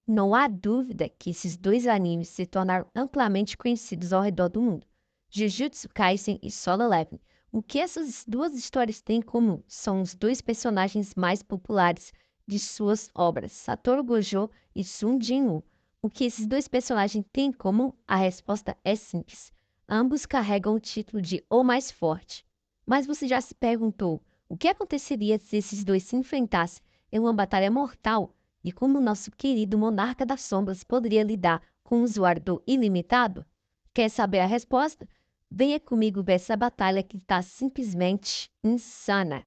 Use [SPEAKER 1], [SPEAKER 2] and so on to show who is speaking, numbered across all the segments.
[SPEAKER 1] Não há dúvida que esses dois animes se tornaram amplamente conhecidos ao redor do mundo. Jujutsu Kaisen e Solo Leveling. O que essas duas histórias têm em comum são os dois personagens mais populares de suas obras, Satoru Gojo e Sun Jin-woo. O que esses dois personagens têm em comum? A resposta é simples. Ambos carregam o título de O Mais Forte. Mas você já se perguntou o que aconteceria se esses dois se enfrentassem em uma batalha mortal? E como o nosso querido Monarca das Sombras poderia lidar com o usuário do ilimitado? Quer saber a resposta? Venha comigo ver essa batalha que está simplesmente insana.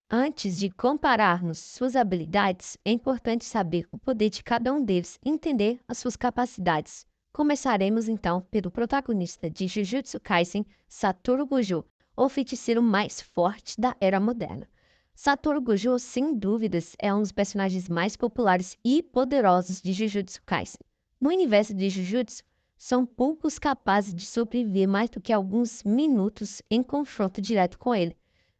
[SPEAKER 1] Antes de compararmos suas habilidades, é importante saber o poder de cada um deles e entender as suas capacidades. Começaremos então pelo protagonista de Jujutsu Kaisen, Satoru Gojo, o feiticeiro mais forte da era moderna. Satoru Gojo, sem dúvidas, é um dos personagens mais populares e poderosos de Jujutsu Kaisen. No universo de Jujutsu, são poucos capazes de sobreviver mais do que alguns minutos em confronto direto com ele.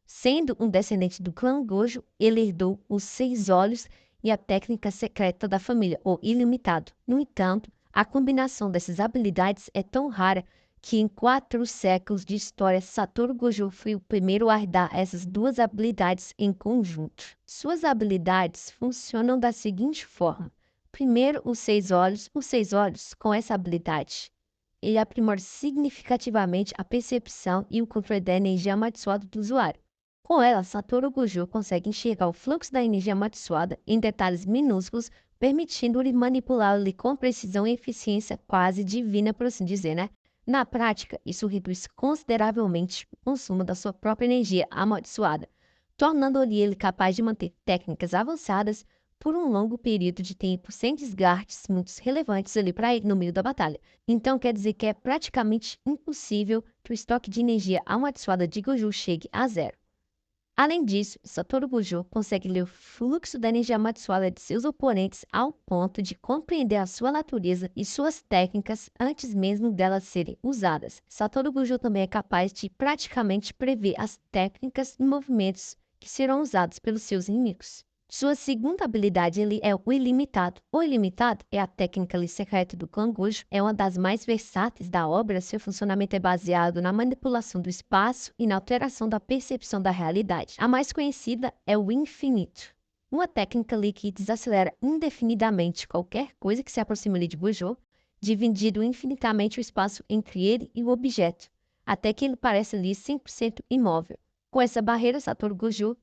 [SPEAKER 1] Sendo um descendente do clã Gojo, ele herdou os 6 olhos e a técnica secreta da família, o ilimitado. No entanto, a combinação dessas habilidades é tão rara que em 4 séculos de história, Satoru Gojo foi o primeiro a herdar essas duas habilidades em conjunto. Suas habilidades funcionam da seguinte forma. Primeiro, os 6 olhos. Os 6 olhos, com essa habilidade, ele aprimora significativamente a percepção e o controle da energia amaldiçoada do usuário. Com ela, Satoru Gojo consegue enxergar o fluxo da energia amaldiçoada em detalhes minúsculos, permitindo-lhe manipulá-lo com precisão e eficiência quase divina, por assim dizer, né? Na prática, isso reduz consideravelmente o consumo da sua própria energia amaldiçoada, tornando-lhe ele capaz de manter técnicas avançadas por um longo período de tempo sem desgastes muito relevantes ali para ele no meio da batalha. Então quer dizer que é praticamente impossível que o estoque de energia amaldiçoada de Gojo chegue a zero. Além disso, Satoru Gojo consegue ler o fluxo da energia amaldiçoada de seus oponentes ao ponto de compreender a sua natureza e suas técnicas antes mesmo delas serem usadas. Satoru Gojo também é capaz de praticamente prever as técnicas e movimentos que serão usados pelos seus inimigos. Sua segunda habilidade é o ilimitado. O ilimitado é a técnica secreta do clã Gojo, é uma das mais versáteis da obra. Seu funcionamento é baseado na manipulação do espaço e na alteração da percepção da realidade. A mais conhecida é o infinito, uma técnica que desacelera indefinidamente qualquer coisa que se aproxime de Gojo, dividindo infinitamente o espaço entre ele e o objeto, até que ele pareça ali 100% imóvel. Com essa barreira, Satoru Gojo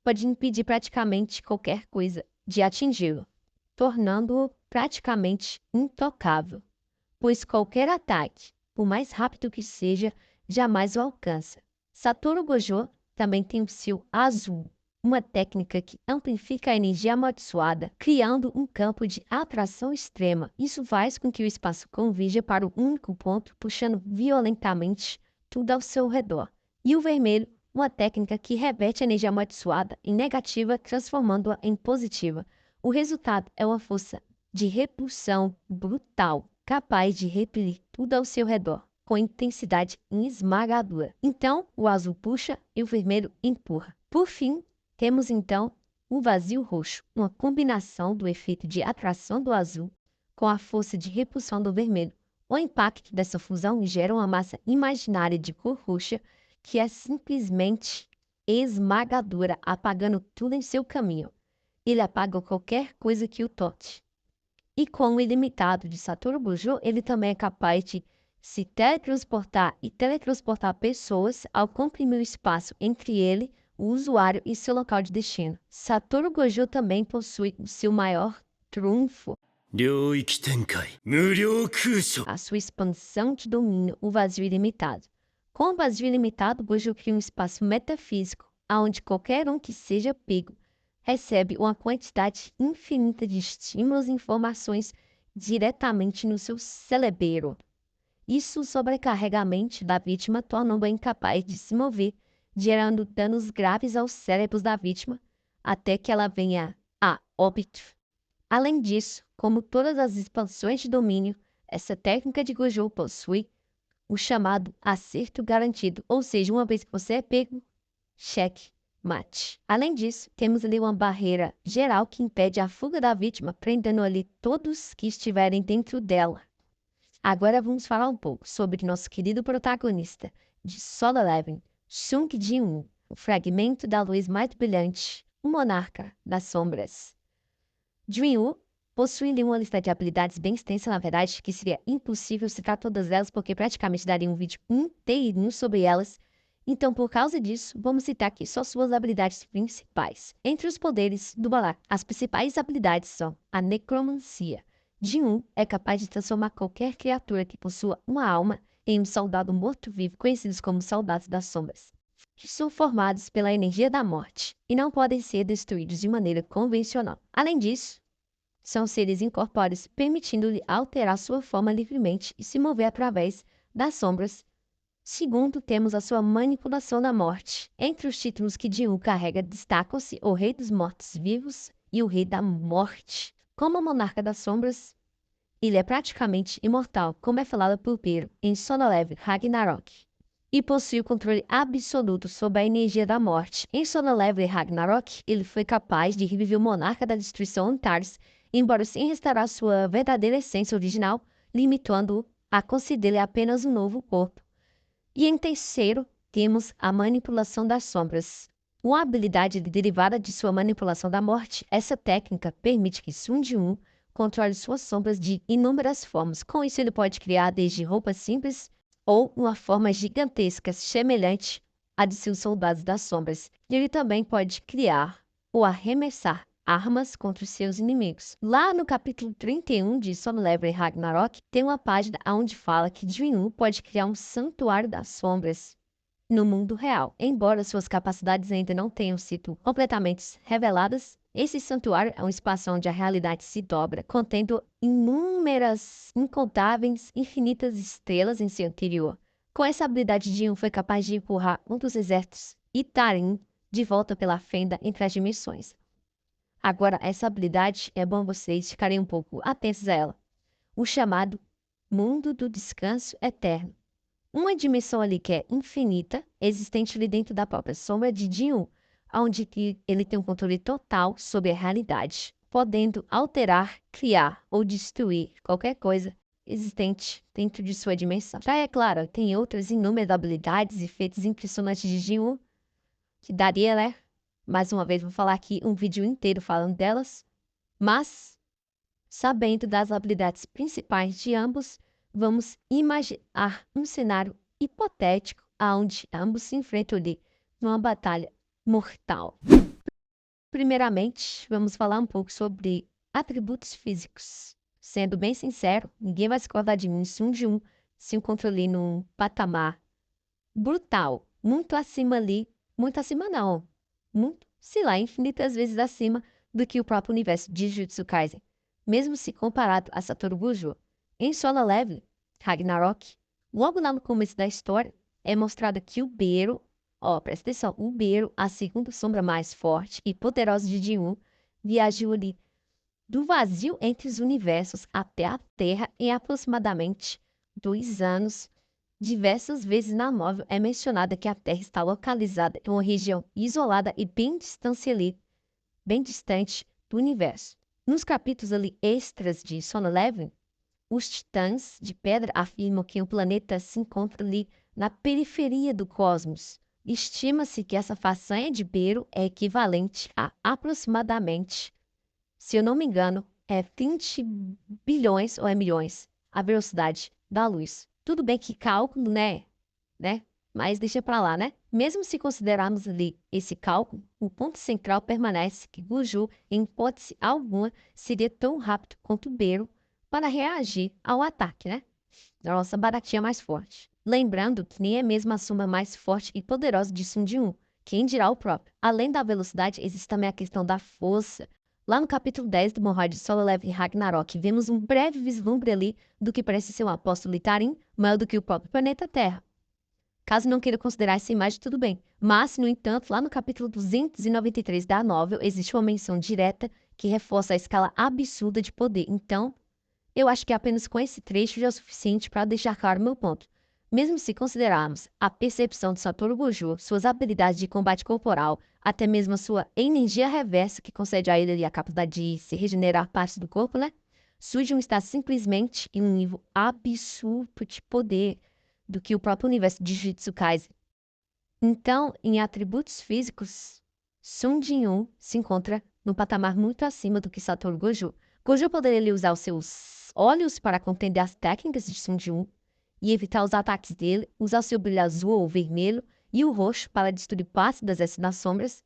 [SPEAKER 1] pode impedir praticamente qualquer coisa de atingi-lo, tornando-o praticamente intocável, pois qualquer ataque, por mais rápido que seja, jamais o alcança. Satoru Gojo também tem o seu azul, uma técnica que amplifica a energia amaldiçoada, criando um campo de atração extrema. Isso faz com que o espaço converja para um único ponto, puxando violentamente tudo ao seu redor. E o vermelho, uma técnica que reverte a energia amaldiçoada em negativa, transformando-a em positiva. O resultado é uma força de repulsão brutal, capaz de repelir tudo ao seu redor, com intensidade esmagadora. Então, o azul puxa e o vermelho empurra. Por fim, temos então o vazio roxo, uma combinação do efeito de atração do azul com a força de repulsão do vermelho. O impacto dessa fusão gera uma massa imaginária de cor roxa que é simplesmente esmagadora, apagando tudo em seu caminho. Ele apaga qualquer coisa que o toque. E com o ilimitado de Satoru Gojo, ele também é capaz de se teletransportar e teletransportar pessoas ao comprimir o espaço entre ele, o usuário e seu local de destino. Satoru Gojo também possui o seu maior trunfo, a sua expansão de domínio, o vazio ilimitado. Com o vazio ilimitado, Gojo cria um espaço metafísico, onde qualquer um que seja pego recebe uma quantidade infinita de estímulos e informações diretamente no seu cérebro. Isso sobrecarrega a mente da vítima, tornando-a incapaz de se mover, gerando danos graves aos cérebros da vítima, até que ela venha a óbito. Além disso, como todas as expansões de domínio, essa técnica de Gojo possui o chamado acerto garantido, ou seja, uma vez que você é pego, cheque, mate. Além disso, temos ali uma barreira geral que impede a fuga da vítima, prendendo ali todos que estiverem dentro dela. Agora vamos falar um pouco sobre nosso querido protagonista de Solo Leveling, Sung Jin-woo, o fragmento da luz mais brilhante, o monarca das sombras. Jin-woo possui ali uma lista de habilidades bem extensa, na verdade, que seria impossível citar todas elas, porque praticamente daria um vídeo inteirinho sobre elas. Então, por causa disso, vamos citar aqui só suas habilidades principais. Entre os poderes do monarca, as principais habilidades são a necromancia. Jin-woo é capaz de transformar qualquer criatura que possua uma alma em um soldado morto-vivo, conhecidos como soldados das sombras, que são formados pela energia da morte e não podem ser destruídos de maneira convencional. Além disso, são seres incorpóreos, permitindo-lhe alterar sua forma livremente e se mover através das sombras. Segundo, temos a sua manipulação da morte. Entre os títulos que Jin-woo carrega, destacam-se o Rei dos Mortos-Vivos e o Rei da Morte. Como monarca das sombras, ele é praticamente imortal, como é falado por Beero em Solo Leveling Ragnarok, e possui o controle absoluto sobre a energia da morte. Em Solo Leveling Ragnarok, ele foi capaz de reviver o monarca da destruição Antares, embora sem restaurar sua verdadeira essência original, limitando-o a conceder-lhe apenas um novo corpo. E em terceiro, temos a manipulação das sombras. Uma habilidade derivada de sua manipulação da morte, essa técnica permite que Sung Jin-woo controle suas sombras de inúmeras formas. Com isso, ele pode criar desde roupas simples ou uma forma gigantesca, semelhante à de seus soldados das sombras. E ele também pode criar ou arremessar armas contra os seus inimigos. Lá no capítulo 31 de Solo Leveling Ragnarok, tem uma página onde fala que Jin-woo pode criar um santuário das sombras no mundo real. Embora suas capacidades ainda não tenham sido completamente reveladas, esse santuário é um espaço onde a realidade se dobra, contendo inúmeras, incontáveis, infinitas estrelas em seu interior. Com essa habilidade, Jin foi capaz de empurrar um dos exércitos Itarim de volta pela fenda entre as dimensões. Agora, essa habilidade é bom vocês ficarem um pouco atentos a ela. O chamado Mundo do Descanso Eterno. Uma dimensão ali que é infinita, existente ali dentro da própria sombra de Jin-woo, onde ele tem um controle total sobre a realidade, podendo alterar, criar ou destruir qualquer coisa existente dentro de sua dimensão. Já é claro, tem outras inúmeras habilidades e feitos impressionantes de Jin-woo, que daria, né? Mais uma vez, vou falar aqui um vídeo inteiro falando delas, mas, sabendo das habilidades principais de ambos, vamos imaginar um cenário hipotético onde ambos se enfrentam ali numa batalha mortal. Primeiramente, vamos falar um pouco sobre atributos físicos. Sendo bem sincero, ninguém vai se acordar de mim se um de um se encontra ali num patamar brutal, muito acima ali, muito acima não, muito, sei lá, infinitas vezes acima do que o próprio universo de Jujutsu Kaisen. Mesmo se comparado a Satoru Gojo, em Solo Leveling Ragnarok, logo lá no começo da história, é mostrado que o Beero, presta atenção, o Beero, a segunda sombra mais forte e poderosa de Jin-woo, viajou ali do vazio entre os universos até a Terra em aproximadamente 2 anos. Diversas vezes na novel é mencionada que a Terra está localizada em uma região isolada e bem distante do universo. Nos capítulos ali extras de Solo Leveling, os titãs de pedra afirmam que o planeta se encontra ali na periferia do cosmos. Estima-se que essa façanha de Beero é equivalente a aproximadamente, se eu não me engano, 20 bilhões ou milhões a velocidade da luz. Tudo bem que cálculo, né? Mas deixa pra lá, né? Mesmo se considerarmos ali esse cálculo, o ponto central permanece que Gojo, em hipótese alguma, seria tão rápido quanto Beero para reagir ao ataque, né? Da nossa baratinha mais forte. Lembrando que nem é mesmo a sombra mais forte e poderosa de Sung Jin-woo, quem dirá o próprio. Além da velocidade, existe também a questão da força. Lá no capítulo 10 do Monhwa de Solo Leveling Ragnarok, vemos um breve vislumbre ali do que parece ser um apóstolo Itarim, maior do que o próprio planeta Terra. Caso não queira considerar essa imagem, tudo bem. Mas, no entanto, lá no capítulo 293 da novel, existe uma menção direta que reforça a escala absurda de poder. Então, eu acho que apenas com esse trecho já é o suficiente para deixar claro meu ponto. Mesmo se considerarmos a percepção de Satoru Gojo, suas habilidades de combate corporal, até mesmo a sua energia reversa, que concede a ele ali a capacidade de se regenerar parte do corpo, né? Sujin está simplesmente em um nível absurdo de poder do que o próprio universo de Jujutsu Kaisen. Então, em atributos físicos, Sun Jin-Yoon se encontra no patamar muito acima do que Satoru Gojo. Gojo poderia usar os seus olhos para compreender as técnicas de Sun Jin-Yoon e evitar os ataques dele, usar seu brilho azul ou vermelho e o roxo para destruir partes das Essas das Sombras,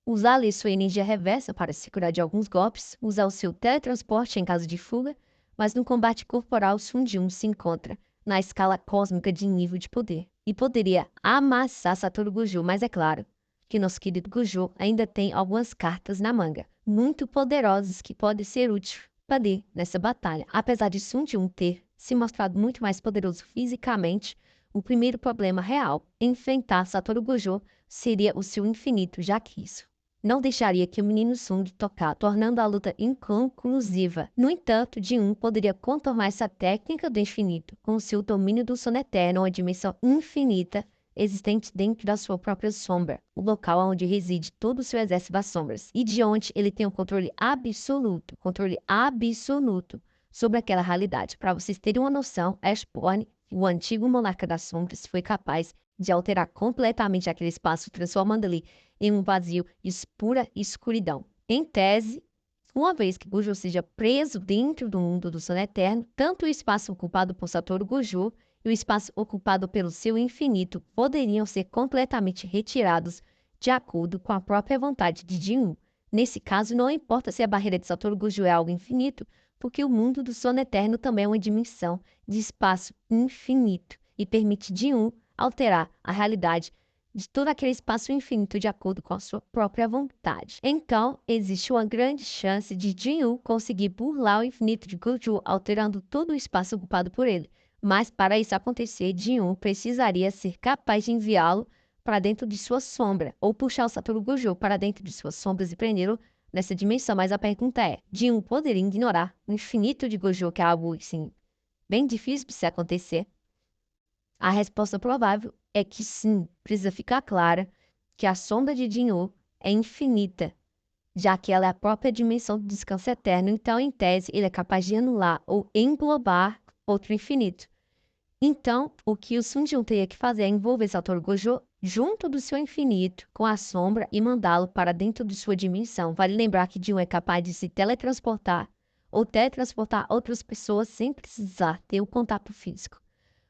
[SPEAKER 1] usar ali sua energia reversa para se curar de alguns golpes, usar o seu teletransporte em caso de fuga, mas no combate corporal Sun Jin-Yoon se encontra na escala cósmica de nível de poder e poderia amassar Satoru Gojo, mas é claro que nosso querido Gojo ainda tem algumas cartas na manga, muito poderosas que podem ser úteis para ele nessa batalha. Apesar de Sun Jin ter se mostrado muito mais poderoso fisicamente, o primeiro problema real em enfrentar Satoru Gojo seria o seu infinito, já que isso não deixaria que o menino Sung tocar, tornando a luta inconclusiva. No entanto, Jin poderia contornar essa técnica do infinito com o seu domínio do sono eterno, uma dimensão infinita existente dentro da sua própria sombra, o local onde reside todo o seu exército das sombras, e de onde ele tem um controle absoluto sobre aquela realidade. Para vocês terem uma noção, Ashborn, o antigo monarca das sombras, foi capaz de alterar completamente aquele espaço, transformando ali em um vazio e pura escuridão. Em tese, uma vez que Gojo seja preso dentro do mundo do sono eterno, tanto o espaço ocupado por Satoru Gojo e o espaço ocupado pelo seu infinito poderiam ser completamente retirados de acordo com a própria vontade de Jin. Nesse caso, não importa se a barreira de Satoru Gojo é algo infinito, porque o mundo do sono eterno também é uma dimensão de espaço infinito e permite Jin alterar a realidade de todo aquele espaço infinito de acordo com a sua própria vontade. Então, existe uma grande chance de Jin conseguir burlar o infinito de Gojo, alterando todo o espaço ocupado por ele. Mas, para isso acontecer, Jin precisaria ser capaz de enviá-lo para dentro de sua sombra, ou puxar o Satoru Gojo para dentro de suas sombras e prendê-lo nessa dimensão. Mas a pergunta é, Jin poderia ignorar o infinito de Gojo, que é algo, assim, bem difícil de se acontecer? A resposta provável é que sim, precisa ficar clara que a sombra de Jin é infinita, já que ela é a própria dimensão do descanso eterno, então, em tese, ele é capaz de anular ou englobar outro infinito. Então, o que o Sun Jin teria que fazer é envolver Satoru Gojo junto do seu infinito, com a sombra, e mandá-lo para dentro de sua dimensão. Vale lembrar que Jin é capaz de se teletransportar ou teletransportar outras pessoas sem precisar ter o contato físico.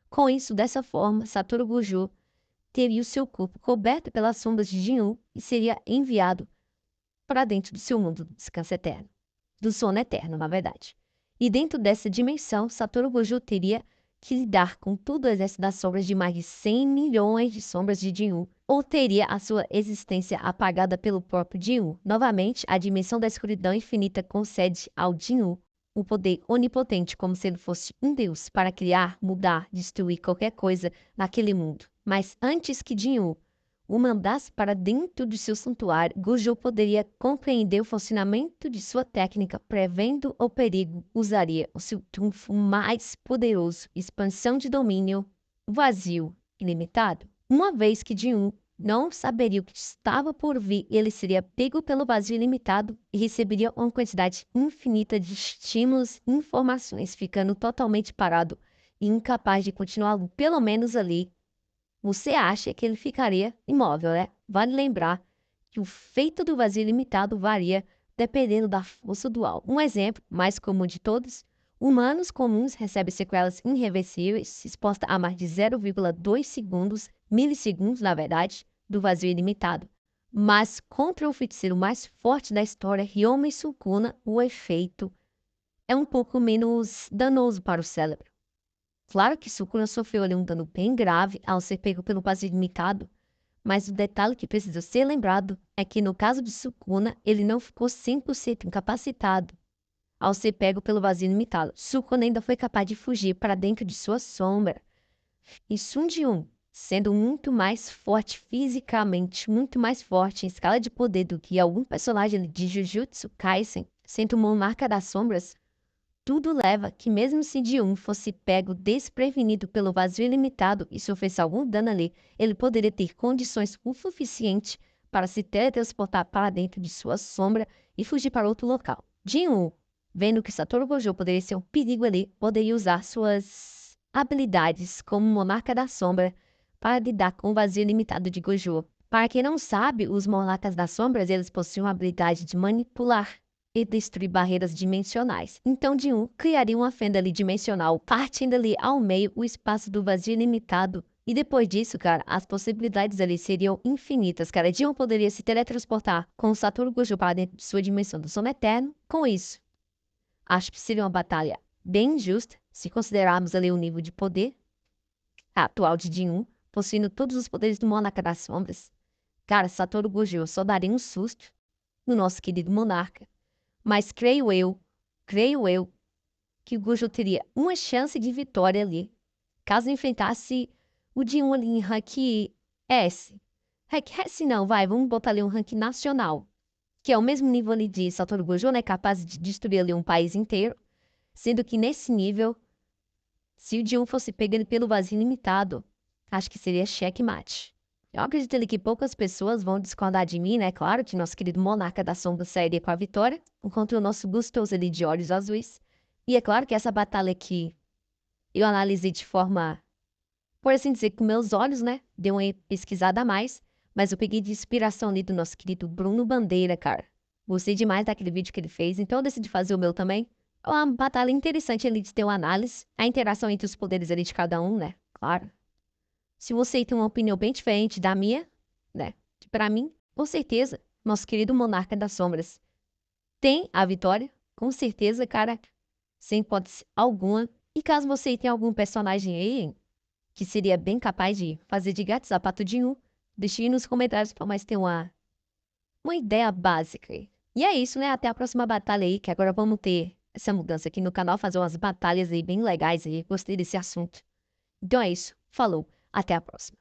[SPEAKER 1] Com isso, dessa forma, Satoru Gojo teria o seu corpo coberto pelas sombras de Jin e seria enviado para dentro do seu mundo do descanso eterno. Do sono eterno, na verdade. E dentro dessa dimensão, Satoru Gojo teria que lidar com todo o exército das sombras de mais de 100 milhões de sombras de Jin, ou teria a sua existência apagada pelo próprio Jin. Novamente, a dimensão da escuridão infinita concede ao Jin o poder onipotente, como se ele fosse um deus, para criar, mudar, destruir qualquer coisa naquele mundo. Mas antes que Jin o mandasse para dentro de seu santuário, Gojo poderia compreender o funcionamento de sua técnica, prevendo o perigo, usaria o seu trunfo mais poderoso, expansão de domínio, vazio ilimitado. Uma vez que Jin não saberia o que estava por vir, ele seria pego pelo vazio ilimitado e receberia uma quantidade infinita de estímulos e informações, ficando totalmente parado e incapaz de continuar, pelo menos ali. Você acha que ele ficaria imóvel, né? Vale lembrar que o feito do vazio ilimitado varia dependendo da força do alvo. Um exemplo mais comum de todos: humanos comuns recebem sequelas irreversíveis, exposta a mais de 0,2 segundos, milissegundos, na verdade, do vazio ilimitado. Mas contra o feiticeiro mais forte da história, Ryoma Sukuna, o efeito é um pouco menos danoso para o cérebro. Claro que Sukuna sofreu ali um dano bem grave ao ser pego pelo vazio ilimitado, mas o detalhe que precisa ser lembrado é que no caso de Sukuna, ele não ficou 100% incapacitado ao ser pego pelo vazio ilimitado. Sukuna ainda foi capaz de fugir para dentro de sua sombra. E Sun Jin, sendo muito mais forte fisicamente, muito mais forte em escala de poder do que algum personagem de Jujutsu Kaisen, sendo um monarca das sombras, tudo leva que mesmo se Jin fosse pego desprevenido pelo vazio ilimitado e sofresse algum dano ali, ele poderia ter condições o suficiente para se teletransportar para dentro de sua sombra e fugir para outro local. Jin-woo, vendo que Satoru Gojo poderia ser um perigo ali, poderia usar suas habilidades como monarca da sombra para lidar com o vazio limitado de Gojo. Para quem não sabe, os monarcas das sombras eles possuem a habilidade de manipular e destruir barreiras dimensionais. Então, Jin-woo criaria uma fenda ali dimensional, partindo ali ao meio o espaço do vazio ilimitado. E depois disso, cara, as possibilidades ali seriam infinitas, cara. Jin-woo poderia se teletransportar com o Satoru Gojo para dentro de sua dimensão do sono eterno. Com isso, acho que seria uma batalha bem justa, se considerarmos ali o nível de poder atual de Jin-woo, possuindo todos os poderes do Monarca das Sombras. Cara, Satoru Gojo só daria um susto no nosso querido monarca. Mas creio eu, que o Gojo teria uma chance de vitória ali, caso enfrentasse o Jin-woo ali em rank S. Rank S não, vamos botar ali um rank nacional, que é o mesmo nível ali de Satoru Gojo, né, capaz de destruir ali um país inteiro, sendo que nesse nível, se o Jin-woo fosse pego pelo vazio limitado, acho que seria checkmate. Eu acredito ali que poucas pessoas vão discordar de mim, né? Claro que nosso querido monarca da sombra sairia com a vitória, enquanto o nosso gostoso ali de olhos azuis. E é claro que essa batalha aqui eu analisei de forma, por assim dizer, com meus olhos, né? Dei uma pesquisada a mais, mas eu peguei de inspiração ali do nosso querido Bruno Bandeira, cara. Gostei demais daquele vídeo que ele fez, então eu decidi fazer o meu também. É uma batalha interessante ali de ter uma análise, a interação entre os poderes ali de cada um, né? Claro. Se você tem uma opinião bem diferente da minha, né? Para mim, com certeza, nosso querido monarca das sombras tem a vitória, com certeza, cara, sem hipótese alguma. E caso você tenha algum personagem aí que seria bem capaz de fazer de gato sapato de um, deixe aí nos comentários para mais ter uma ideia básica. E é isso, né? Até a próxima batalha aí, que agora vamos ter essa mudança aqui no canal, fazer umas batalhas aí bem legais aí. Gostei desse assunto. Então é isso. Falou. Até a próxima.